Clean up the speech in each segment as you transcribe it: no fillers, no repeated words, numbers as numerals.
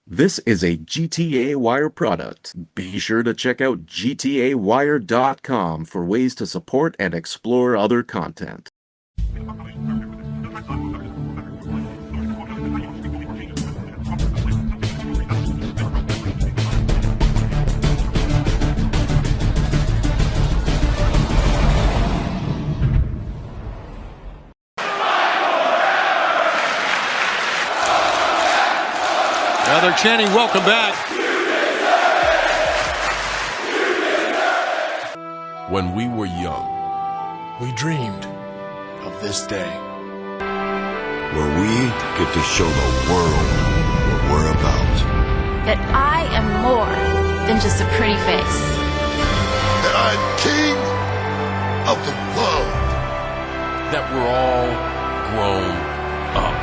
This is a GTA Wire product. Be sure to check out gtawire.com for ways to support and explore other content. Now they're chanting, "Welcome back." When we were young, we dreamed of this day, where we get to show the world what we're about. That I am more than just a pretty face. That I'm king of the world. That we're all grown up.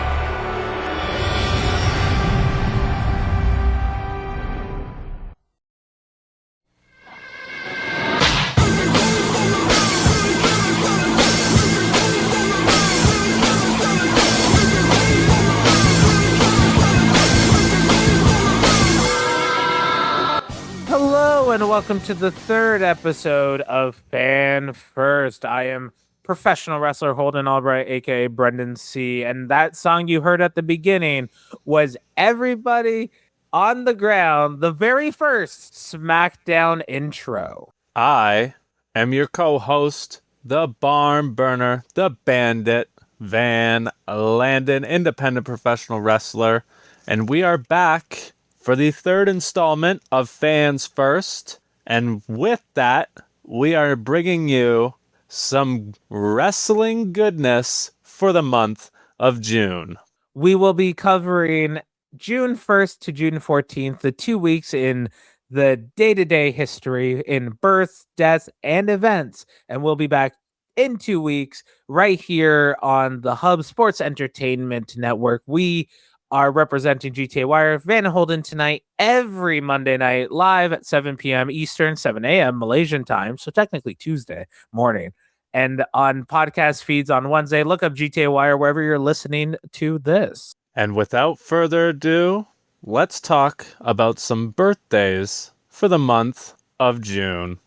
And welcome to the third episode of Fan First. I am professional wrestler Holden Albright, aka Brendan C. And that song you heard at the beginning was Everybody on the Ground, the very first SmackDown intro. I am your co-host, the barn burner, the bandit, Landon, independent professional wrestler. And we are back for the third installment of Fans First. And with that, we are bringing you some wrestling goodness for the month of June. We will be covering June 1st to June 14th, the 2 weeks in the day-to-day history in births, deaths, and events. And we'll be back in 2 weeks right here on the Hub Sports Entertainment Network. We are representing GTA Wire, Van Holden tonight, every Monday night, live at 7 p.m. Eastern, 7 a.m. Malaysian time, so technically Tuesday morning. And on podcast feeds on Wednesday, look up GTA Wire wherever you're listening to this. And without further ado, let's talk about some birthdays for the month of June.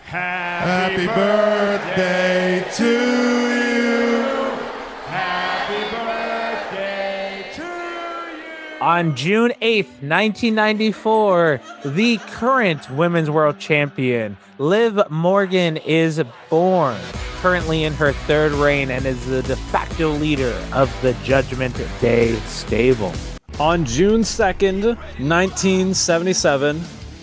Happy birthday to you. Happy birthday to you. On June 8th, 1994, the current Women's World Champion, Liv Morgan, is born, currently in her third reign, and is the de facto leader of the Judgment Day stable. On June 2nd, 1977,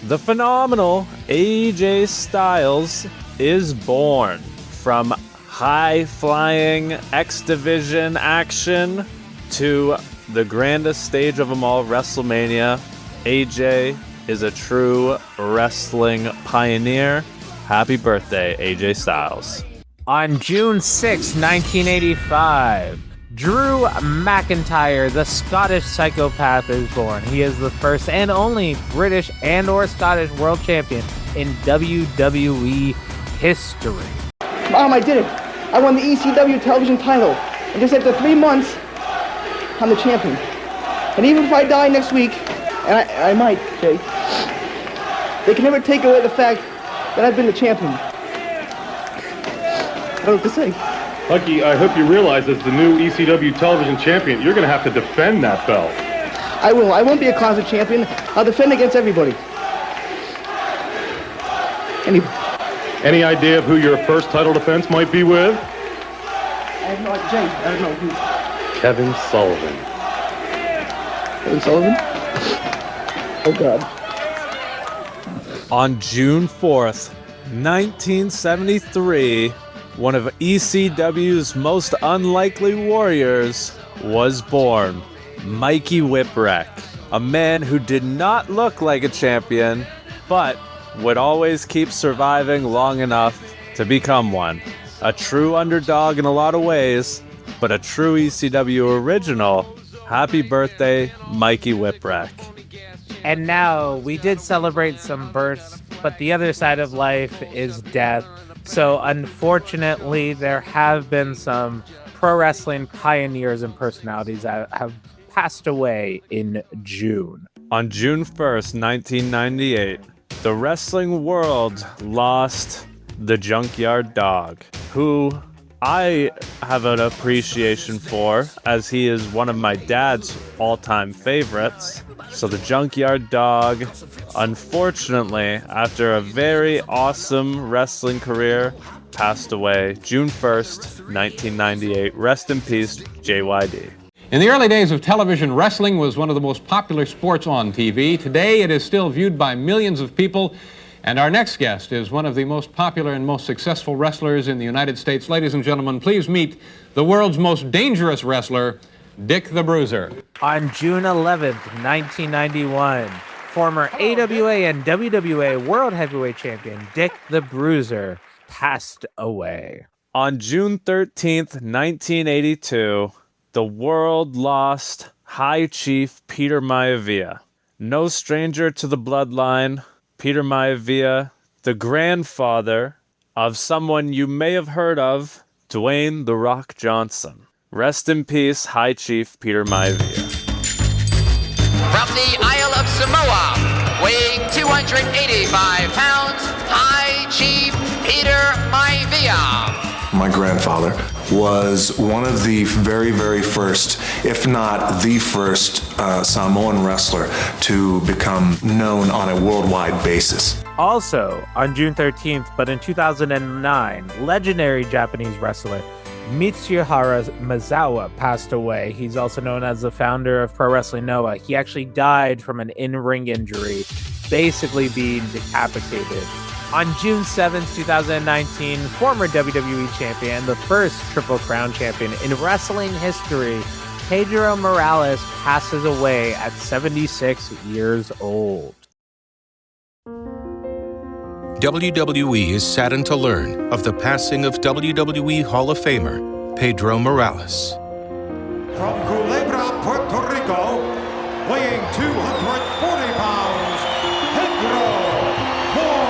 the phenomenal AJ Styles is born. From high-flying X-Division action to the grandest stage of them all, WrestleMania, AJ is a true wrestling pioneer. Happy birthday, AJ Styles. On June 6, 1985, Drew McIntyre, the Scottish psychopath, is born. He is the first and only British and or Scottish world champion in WWE history. Mom, I did it. I won the ECW television title. And just after 3 months, I'm the champion. And even if I die next week, and I might, Jay, they can never take away the fact that I've been the champion. I don't know what to say. Lucky, I hope you realize as the new ECW television champion, you're going to have to defend that belt. I will. I won't be a closet champion. I'll defend against everybody. Any idea of who your first title defense might be with? I have no idea. Jay, I don't know who. Kevin Sullivan. Kevin Sullivan? Oh, God. On June 4th, 1973, one of ECW's most unlikely warriors was born. Mikey Whipwreck, a man who did not look like a champion, but would always keep surviving long enough to become one. A true underdog in a lot of ways, but a true ECW original. Happy birthday, Mikey Whipwreck. And now, we did celebrate some births, but the other side of life is death. So unfortunately, there have been some pro wrestling pioneers and personalities that have passed away in June. On June 1st, 1998, the wrestling world lost the Junkyard Dog, who I have an appreciation for, as he is one of my dad's all-time favorites. So the Junkyard Dog, unfortunately, after a very awesome wrestling career, passed away June 1st, 1998. Rest in peace, JYD. In the early days of television, wrestling was one of the most popular sports on TV. Today, it is still viewed by millions of people. And our next guest is one of the most popular and most successful wrestlers in the United States. Ladies and gentlemen, please meet the world's most dangerous wrestler, Dick the Bruiser. On June 11th, 1991, former AWA and WWA World Heavyweight Champion Dick the Bruiser passed away. On June 13th, 1982, the world lost High Chief Peter Maivia. No stranger to the bloodline, Peter Maivia, the grandfather of someone you may have heard of, Dwayne "The Rock" Johnson. Rest in peace, High Chief Peter Maivia. From the Isle of Samoa, weighing 285 pounds, High Chief Peter Maivia. My grandfather was one of the very, very first, if not the first, Samoan wrestler to become known on a worldwide basis. Also, on June 13th, but in 2009, legendary Japanese wrestler Mitsuhara Misawa passed away. He's also known as the founder of Pro Wrestling Noah. He actually died from an in-ring injury, basically being decapitated. On June 7th, 2019, former WWE champion, the first Triple Crown champion in wrestling history, Pedro Morales passes away at 76 years old. WWE is saddened to learn of the passing of WWE Hall of Famer Pedro Morales. From Culebra, Puerto Rico, weighing 240 pounds, Pedro Morales.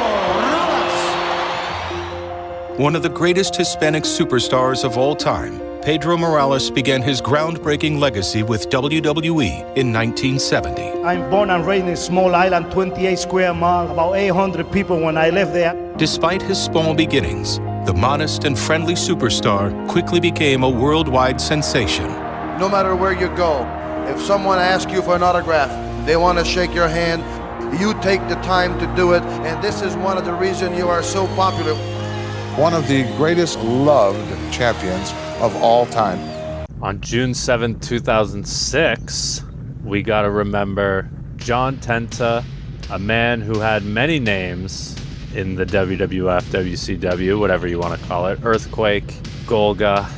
One of the greatest Hispanic superstars of all time, Pedro Morales began his groundbreaking legacy with WWE in 1970. I'm born and raised in a small island, 28 square miles, about 800 people when I lived there. Despite his small beginnings, the modest and friendly superstar quickly became a worldwide sensation. No matter where you go, if someone asks you for an autograph, they want to shake your hand, you take the time to do it, and this is one of the reasons you are so popular. One of the greatest loved champions of all time. On June 7, 2006, we gotta remember John Tenta, a man who had many names in the WWF, WCW, whatever you want to call it. Earthquake, Golga,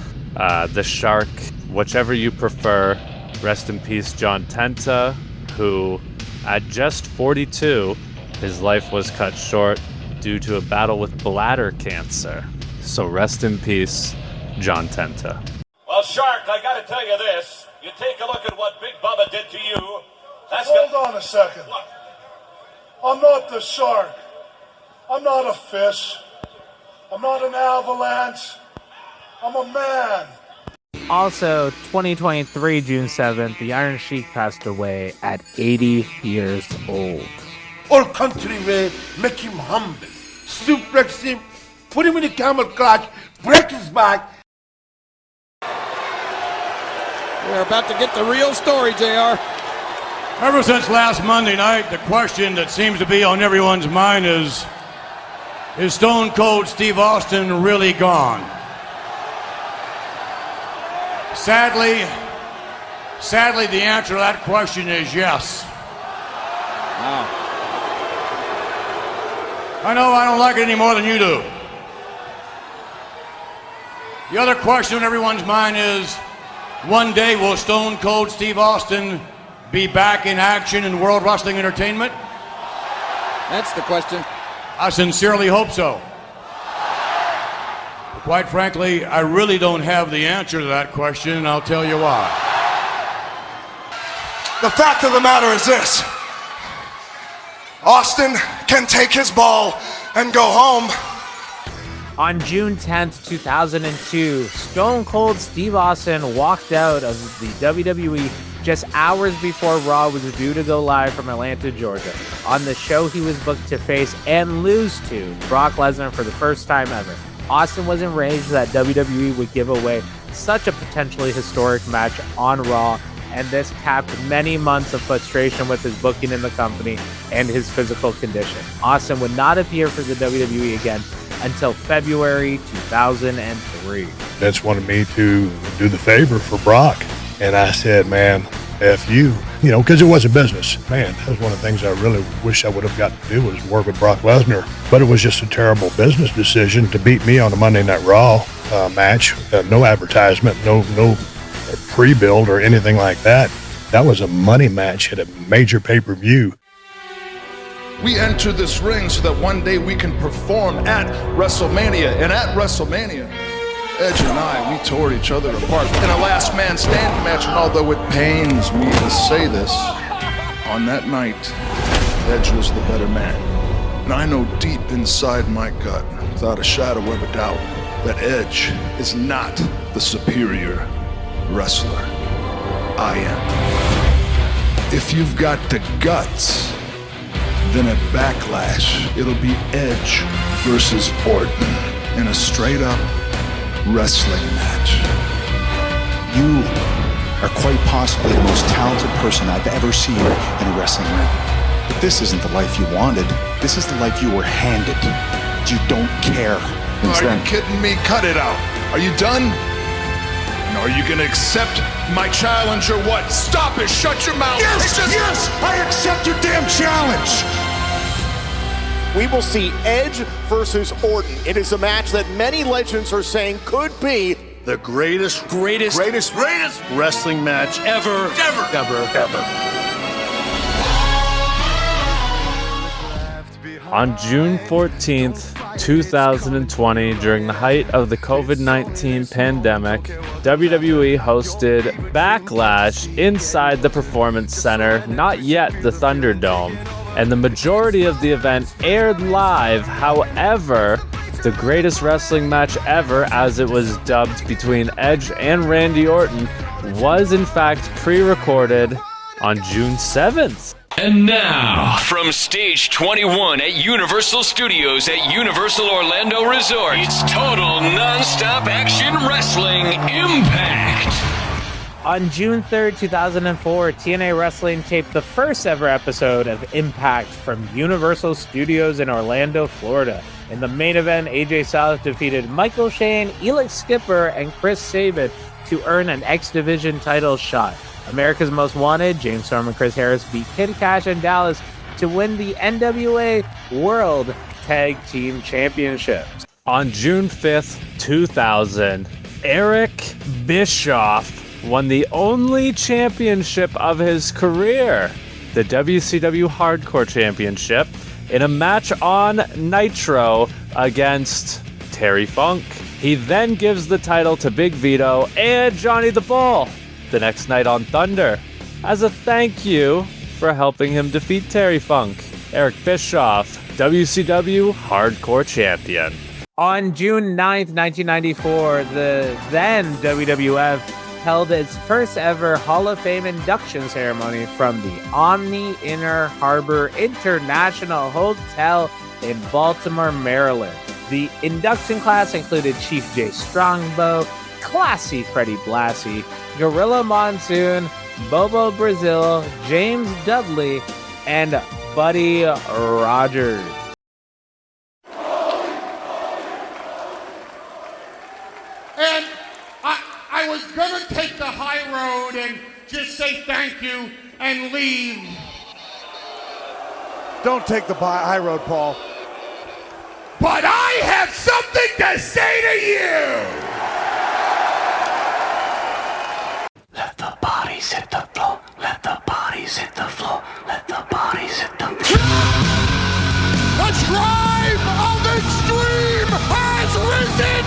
the Shark, whichever you prefer. Rest in peace, John Tenta, who at just 42, his life was cut short due to a battle with bladder cancer. So rest in peace, John Tenta. Well, Shark, I gotta tell you this. You take a look at what Big Bubba did to you. Hold on a second. What? I'm not the Shark. I'm not a fish. I'm not an avalanche. I'm a man. Also, 2023, June 7th, the Iron Sheik passed away at 80 years old. All countrymen make him humble. Suplex him, put him in the camel clutch, break his back. We're about to get the real story, JR. Ever since last Monday night, the question that seems to be on everyone's mind is Stone Cold Steve Austin really gone? Sadly, the answer to that question is yes. Wow. I know I don't like it any more than you do. The other question on everyone's mind is, one day will Stone Cold Steve Austin be back in action in World Wrestling Entertainment? That's the question. I sincerely hope so. But quite frankly, I really don't have the answer to that question, and I'll tell you why. The fact of the matter is this. Austin can take his ball and go home. On June 10th, 2002, Stone Cold Steve Austin walked out of the WWE just hours before Raw was due to go live from Atlanta, Georgia. On the show, he was booked to face and lose to Brock Lesnar for the first time ever. Austin was enraged that WWE would give away such a potentially historic match on Raw, and this capped many months of frustration with his booking in the company and his physical condition. Austin would not appear for the WWE again until February 2003. Vince wanted me to do the favor for Brock, and I said, man, F you, because it was a business. Man, that was one of the things I really wish I would have got to do was work with Brock Lesnar. But it was just a terrible business decision to beat me on a Monday Night Raw match. No advertisement, no pre-build or anything like that. That was a money match at a major pay-per-view. We enter this ring so that one day we can perform at WrestleMania. And at WrestleMania, Edge and I, we tore each other apart in a last man standing match. And although it pains me to say this, on that night, Edge was the better man. And I know deep inside my gut, without a shadow of a doubt, that Edge is not the superior wrestler. I am. If you've got the guts, then at Backlash, it'll be Edge versus Orton in a straight-up wrestling match. You are quite possibly the most talented person I've ever seen in a wrestling ring. But this isn't the life you wanted. This is the life you were handed. You don't care. Are you kidding me? Cut it out. Are you done? And are you gonna accept my challenge or what? Stop it! Shut your mouth! Yes! I accept your damn challenge! We will see Edge versus Orton. It is a match that many legends are saying could be the greatest wrestling match ever. On June 14th, 2020, during the height of the COVID-19 pandemic, WWE hosted Backlash inside the Performance Center, not yet the Thunderdome, and the majority of the event aired live. However, the greatest wrestling match ever, as it was dubbed, between Edge and Randy Orton, was in fact pre-recorded on June 7th. And now, from Stage 21 at Universal Studios at Universal Orlando Resort, it's total non-stop action wrestling Impact. On June 3rd, 2004, TNA Wrestling taped the first ever episode of Impact from Universal Studios in Orlando, Florida. In the main event, AJ Styles defeated Michael Shane, Elix Skipper, and Chris Sabin to earn an X Division title shot. America's Most Wanted, James Storm and Chris Harris beat Kid Cash and Dallas to win the NWA World Tag Team Championships. On June 5th, 2000, Eric Bischoff won the only championship of his career, the WCW Hardcore Championship, in a match on Nitro against Terry Funk. He then gives the title to Big Vito and Johnny the Bull the next night on Thunder, as a thank you for helping him defeat Terry Funk. Eric Bischoff, WCW Hardcore Champion. On June 9th, 1994, the then WWF held its first ever Hall of Fame induction ceremony from the Omni Inner Harbor International Hotel in Baltimore, Maryland. The induction class included Chief Jay Strongbow, Classy Freddie Blassie, Gorilla Monsoon, Bobo Brazil, James Dudley, and Buddy Rogers. And I was gonna take the high road and just say thank you and leave. Don't take the high road, Paul. But I have something to say to you! Let the bodies hit the floor. Let the bodies hit the floor. Let the bodies hit the floor. The tribe of Extreme has risen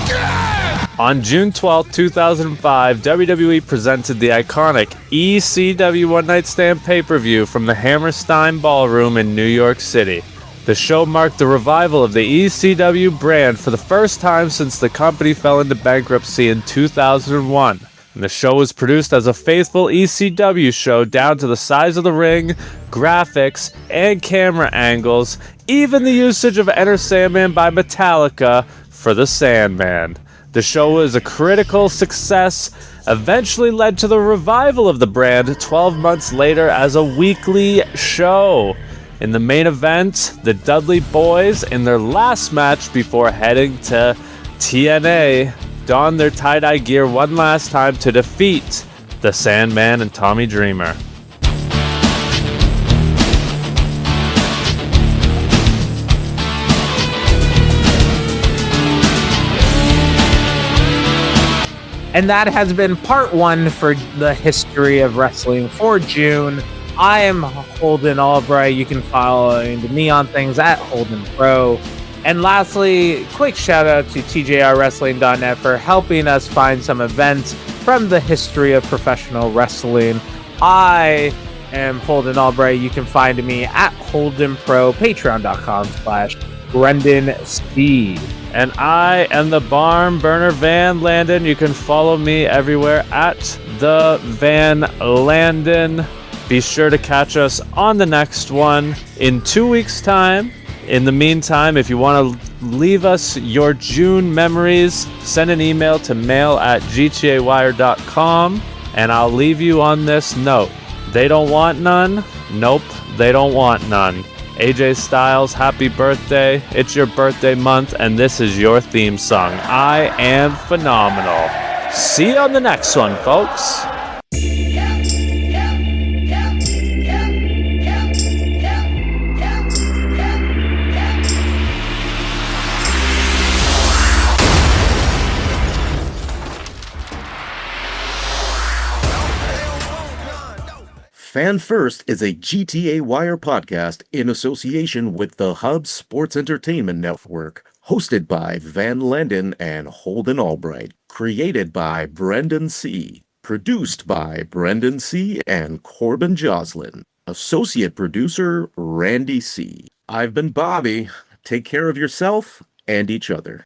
again! On June 12, 2005, WWE presented the iconic ECW One Night Stand pay-per-view from the Hammerstein Ballroom in New York City. The show marked the revival of the ECW brand for the first time since the company fell into bankruptcy in 2001. And the show was produced as a faithful ECW show down to the size of the ring, graphics, and camera angles, even the usage of Enter Sandman by Metallica for the Sandman. The show was a critical success, eventually led to the revival of the brand 12 months later as a weekly show. In the main event, the Dudley Boys, in their last match before heading to TNA, donned their tie-dye gear one last time to defeat the Sandman and Tommy Dreamer. And that has been part 1 for the history of wrestling for June. I am Holden Albright. You can follow me on things at Holden Pro. And lastly, quick shout out to TJRWrestling.net for helping us find some events from the history of professional wrestling. I am Holden Albright. You can find me at Holden Pro, patreon.com/Brendan C. And I am the Barn Burner Van Landon. You can follow me everywhere at the Van Landon. Be sure to catch us on the next one in 2 weeks' time. In the meantime, if you want to leave us your June memories, send an email to mail@gtawire.com, and I'll leave you on this note. They don't want none? Nope, they don't want none. AJ Styles, happy birthday. It's your birthday month, and this is your theme song. I am phenomenal. See you on the next one, folks. Fan First is a GTA Wire podcast in association with the Hub Sports Entertainment Network, hosted by Van Landon and Holden Albright, created by Brendan C., produced by Brendan C. and Corbin Joslin, associate producer Randy C. I've been Bobby. Take care of yourself and each other.